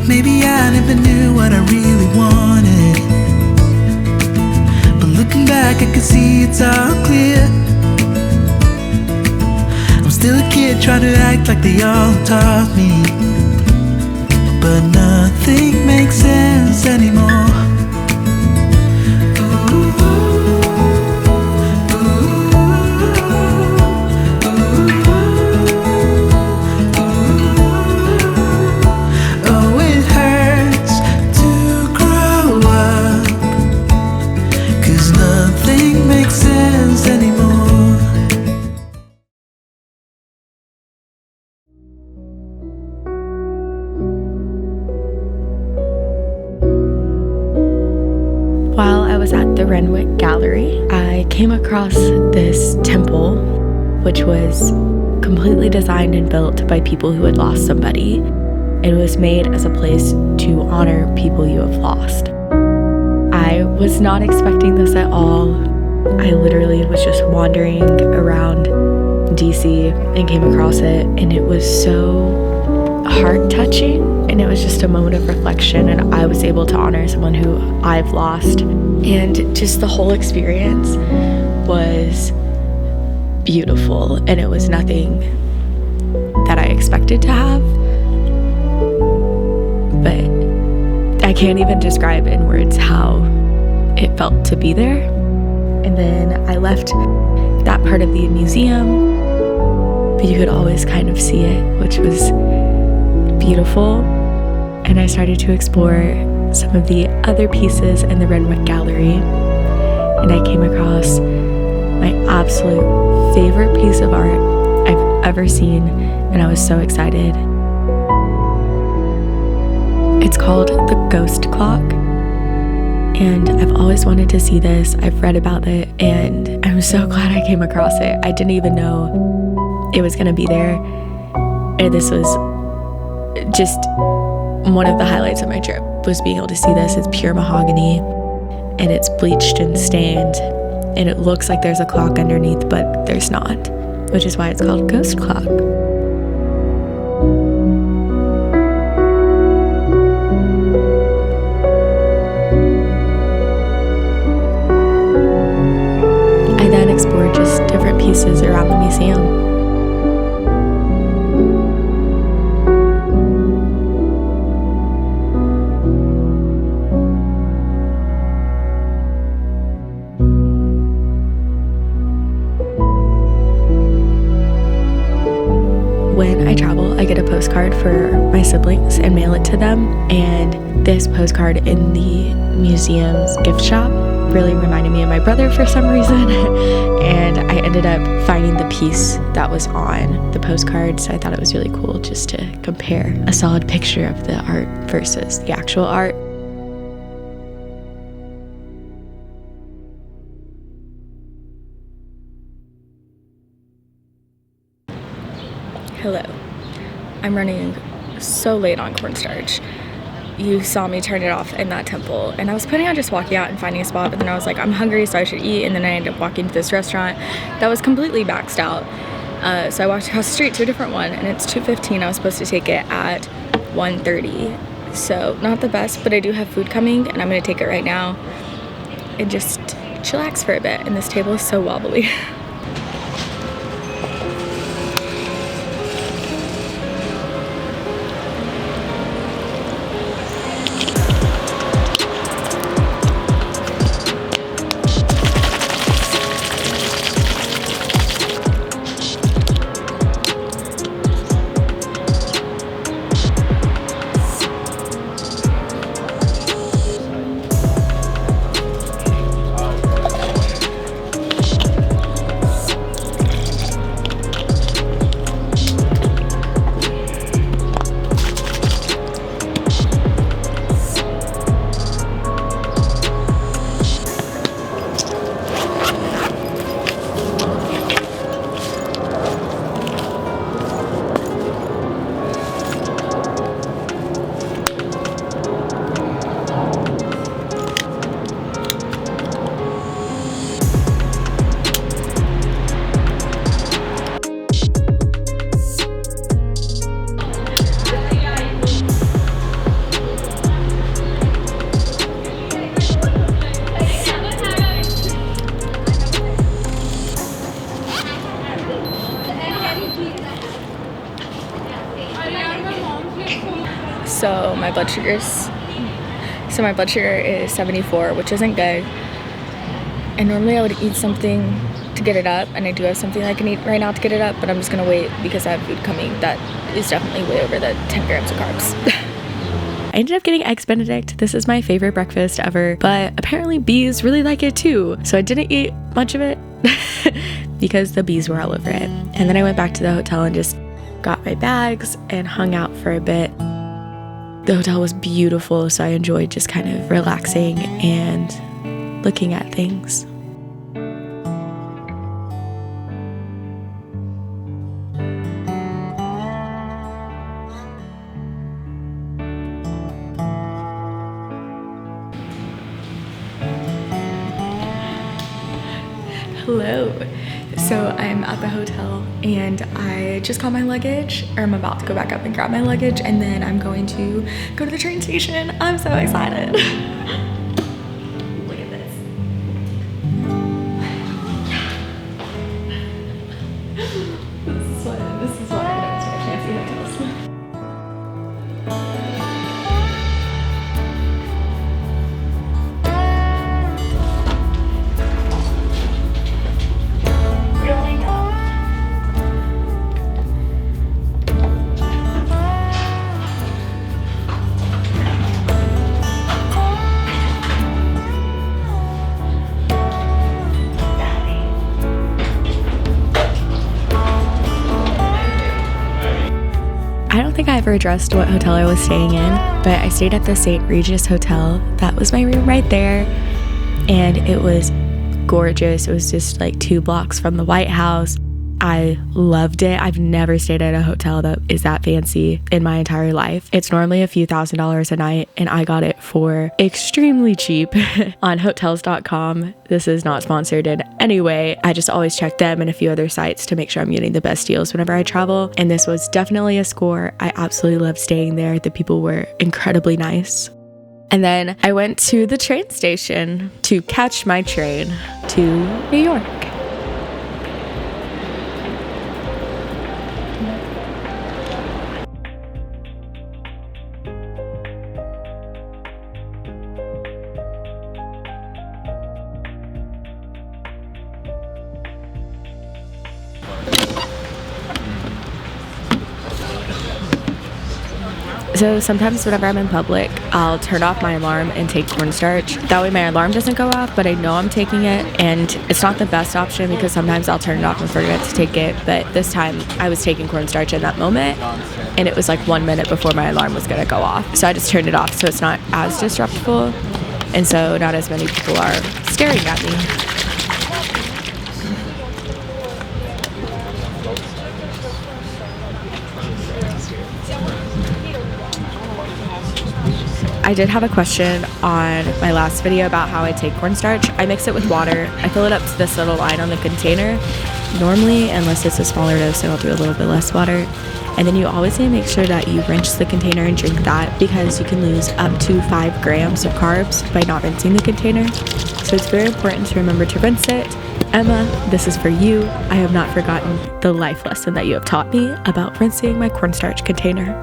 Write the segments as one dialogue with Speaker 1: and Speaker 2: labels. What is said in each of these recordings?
Speaker 1: Maybe I never knew what I really wanted, but looking back I can see it's all clear. I'm still a kid trying to act like they all taught me, but nothing makes sense anymore.
Speaker 2: While I was at the Renwick Gallery, I came across this temple, which was completely designed and built by people who had lost somebody. It was made as a place to honor people you have lost. I was not expecting this at all. I literally was just wandering around DC and came across it, and it was so heart-touching, and it was just a moment of reflection, and I was able to honor someone who I've lost, and just the whole experience was beautiful, and it was nothing that I expected to have, but I can't even describe in words how it felt to be there. And then I left that part of the museum, but you could always kind of see it, which was beautiful. And I started to explore some of the other pieces in the Renwick Gallery, and I came across my absolute favorite piece of art I've ever seen, and I was so excited. It's called the Ghost Clock, and I've always wanted to see this. I've read about it, and I'm so glad I came across it. I didn't even know it was gonna be there, and this was just one of the highlights of my trip, was being able to see this. It's pure mahogany, and it's bleached and stained, and it looks like there's a clock underneath, but there's not, which is why it's called Ghost Clock. I then explored just different pieces around the museum. When I travel, I get a postcard for my siblings and mail it to them, and this postcard in the museum's gift shop really reminded me of my brother for some reason, and I ended up finding the piece that was on the postcard, so I thought it was really cool just to compare a solid picture of the art versus the actual art. Hello. I'm running so late on cornstarch. You saw me turn it off in that temple, and I was planning on just walking out and finding a spot, but then I was like, I'm hungry, so I should eat, and then I ended up walking to this restaurant that was completely maxed out. So I walked across the street to a different one, and it's 2:15. I was supposed to take it at 1:30. So not the best, but I do have food coming, and I'm gonna take it right now and just chillax for a bit. And this table is so wobbly. So my blood sugar is 74, which isn't good. And normally I would eat something to get it up, and I do have something I can eat right now to get it up, but I'm just gonna wait because I have food coming that is definitely way over the 10 grams of carbs. I ended up getting Eggs Benedict. This is my favorite breakfast ever, but apparently bees really like it too. So I didn't eat much of it because the bees were all over it. And then I went back to the hotel and just got my bags and hung out for a bit. The hotel was beautiful, so I enjoyed just kind of relaxing and looking at things. Hello. So I'm at the hotel and I just got my luggage, or I'm about to go back up and grab my luggage, and then I'm going to go to the train station. I'm so excited. Look at this. This is what I know to fancy hotels. I don't think I ever addressed what hotel I was staying in, but I stayed at the St. Regis Hotel. That was my room right there, and it was gorgeous. It was just like 2 blocks from the White House. I loved it. I've never stayed at a hotel that is that fancy in my entire life. It's normally a few $1,000s a night, and I got it for extremely cheap on hotels.com. This is not sponsored in any way. I just always check them and a few other sites to make sure I'm getting the best deals whenever I travel. And this was definitely a score. I absolutely loved staying there. The people were incredibly nice. And then I went to the train station to catch my train to New York. So sometimes whenever I'm in public, I'll turn off my alarm and take cornstarch. That way my alarm doesn't go off, but I know I'm taking it, and it's not the best option because sometimes I'll turn it off and forget to take it. But this time I was taking cornstarch in that moment, and it was like 1 minute before my alarm was gonna go off. So I just turned it off so it's not as disruptive, and so not as many people are staring at me. I did have a question on my last video about how I take cornstarch. I mix it with water. I fill it up to this little line on the container. Normally, unless it's a smaller dose, I'll do a little bit less water. And then you always need to make sure that you rinse the container and drink that, because you can lose up to 5 grams of carbs by not rinsing the container. So it's very important to remember to rinse it. Emma, this is for you. I have not forgotten the life lesson that you have taught me about rinsing my cornstarch container.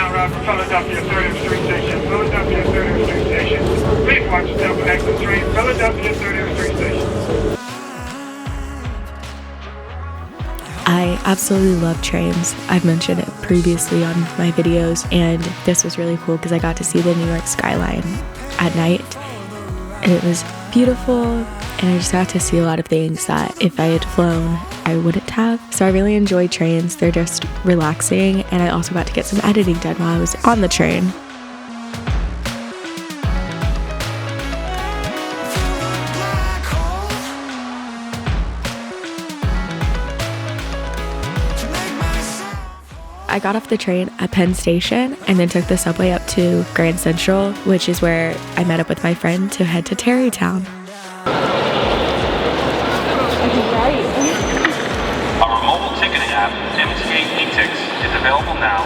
Speaker 3: From Philadelphia 30th Street Station. Philadelphia 30th Street Station. Please watch yourself on exit 3. Philadelphia 30th Street Station.
Speaker 2: I absolutely love trains. I've mentioned it previously on my videos, and this was really cool because I got to see the New York skyline at night, and it was beautiful, and I just got to see a lot of things that if I had flown, I wouldn't have. So I really enjoy trains. They're just relaxing, and I also got to get some editing done while I was on the train. I I got off the train at Penn Station and then took the subway up to Grand Central, which is where I met up with my friend to head to Tarrytown.
Speaker 4: Our mobile ticketing app, MTA eTix, is available now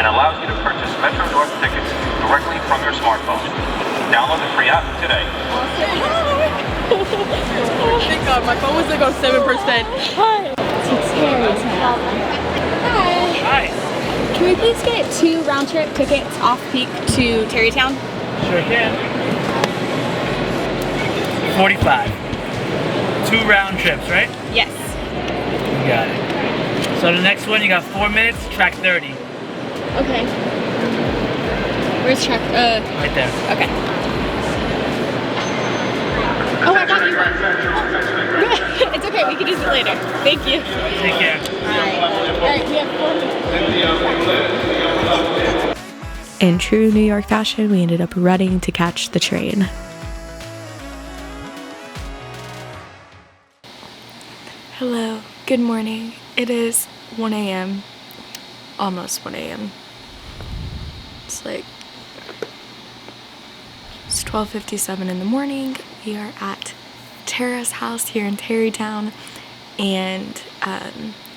Speaker 4: and allows you to purchase Metro North tickets directly from your smartphone. Download the free app today.
Speaker 5: Thank God, my phone was like on 7%. Hi.
Speaker 6: To Tarrytown. Hi.
Speaker 4: Hi.
Speaker 6: Can we please get 2 round-trip tickets off-peak to Tarrytown?
Speaker 7: Sure can. 45. 2 round trips, right?
Speaker 6: Yes.
Speaker 7: You got it. So the next one, you got 4 minutes, track 30.
Speaker 6: Okay. Where's track?
Speaker 7: Right there.
Speaker 6: Okay. Oh, I got you one. It's okay, we can use it later. Thank you.
Speaker 7: Take care.
Speaker 6: Alright, we have 4 minutes.
Speaker 2: In true New York fashion, we ended up running to catch the train. Hello, good morning. It is 1 a.m. Almost 1 a.m. It's 12:57 in the morning. We are at Tara's house here in Tarrytown, and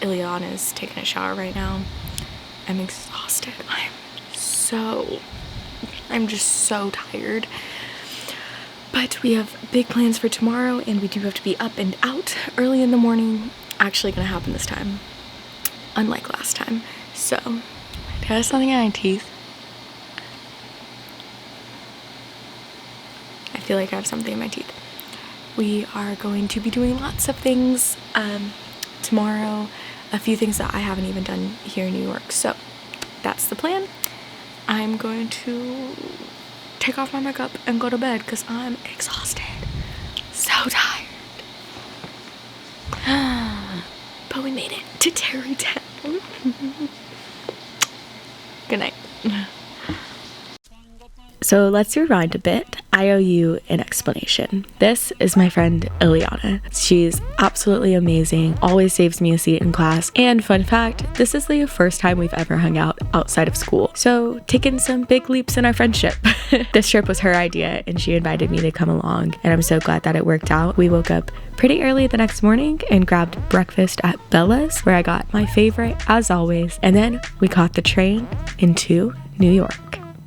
Speaker 2: Ileana's taking a shower right now. I'm exhausted. I'm just so tired. But we have big plans for tomorrow, and we do have to be up and out early in the morning. Actually gonna happen this time, unlike last time. So, do I have something in my teeth? I feel like I have something in my teeth. We are going to be doing lots of things tomorrow, a few things that I haven't even done here in New York. So, that's the plan. I'm going to take off my makeup and go to bed because I'm exhausted. So tired. But we made it to Tarrytown. Good night. So let's rewind a bit. I owe you an explanation. This is my friend Ileana. She's absolutely amazing, always saves me a seat in class, and fun fact, this is the first time we've ever hung out outside of school. So taking some big leaps in our friendship. This trip was her idea and she invited me to come along, and I'm so glad that it worked out. We woke up pretty early the next morning and grabbed breakfast at Bella's, where I got my favorite as always, and then we caught the train into New York.